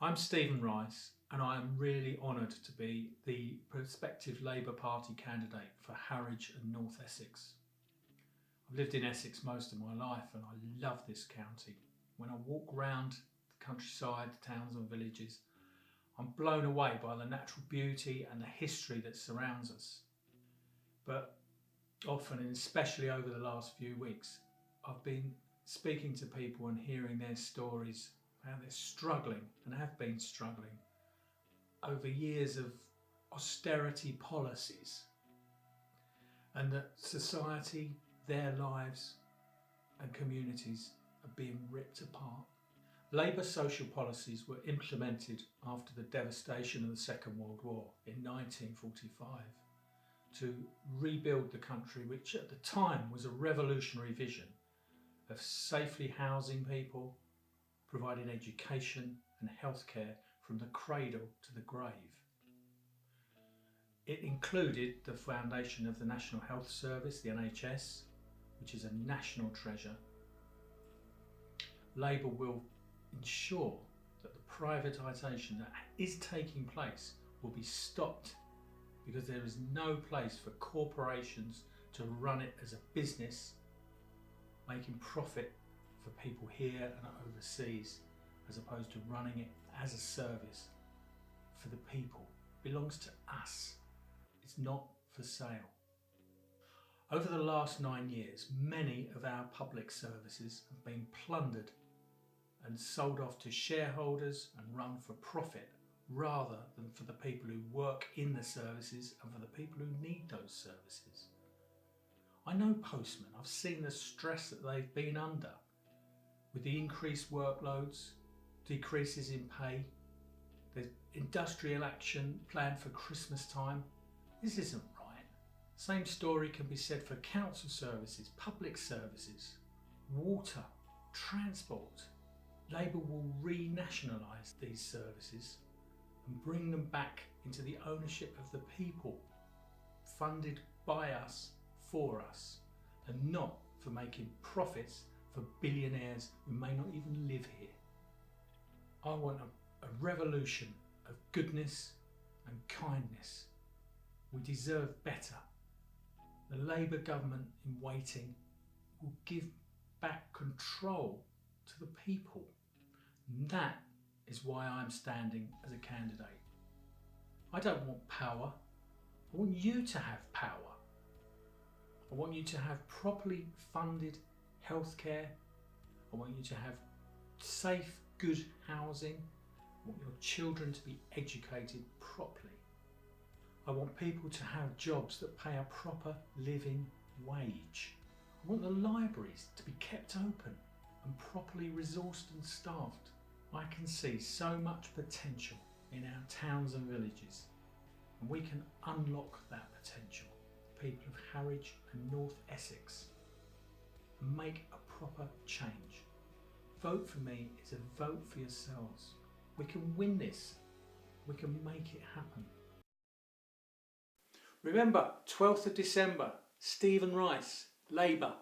I'm Stephen Rice and I am really honoured to be the prospective Labour Party candidate for Harwich and North Essex. I've lived in Essex most of my life and I love this county. When I walk round the countryside, the towns and villages, I'm blown away by the natural beauty and the history that surrounds us. But often, and especially over the last few weeks, I've been speaking to people and hearing their stories, how they're struggling and have been struggling over years of austerity policies, and that society, their lives and communities are being ripped apart. Labour social policies were implemented after the devastation of the Second World War in 1945 to rebuild the country, which at the time was a revolutionary vision of safely housing people, providing education and healthcare from the cradle to the grave. It included the foundation of the National Health Service, the NHS, which is a national treasure. Labour will ensure that the privatisation that is taking place will be stopped, because there is no place for corporations to run it as a business, making profit for people here and overseas, as opposed to running it as a service for the people. It belongs to us. It's not for sale. Over the last 9 years, many of our public services have been plundered and sold off to shareholders and run for profit, rather than for the people who work in the services and for the people who need those services. I know postmen. I've seen the stress that they've been under with the increased workloads, decreases in pay. There's industrial action planned for Christmas time. This isn't right. Same story can be said for council services, public services, water, transport. Labour will renationalise these services and bring them back into the ownership of the people, funded by us, for us, and not for making profits for billionaires who may not even live here. I want a revolution of goodness and kindness. We deserve better. The Labour government in waiting will give back control to the people. And that is why I'm standing as a candidate. I don't want power. I want you to have power. I want you to have properly funded healthcare. I want you to have safe, good housing. I want your children to be educated properly. I want people to have jobs that pay a proper living wage. I want the libraries to be kept open and properly resourced and staffed. I can see so much potential in our towns and villages, and we can unlock that potential. People of Harwich and North Essex, and make a proper change. Vote for me is a vote for yourselves. We can win this. We can make it happen. Remember, 12th of December, Stephen Rice, Labour.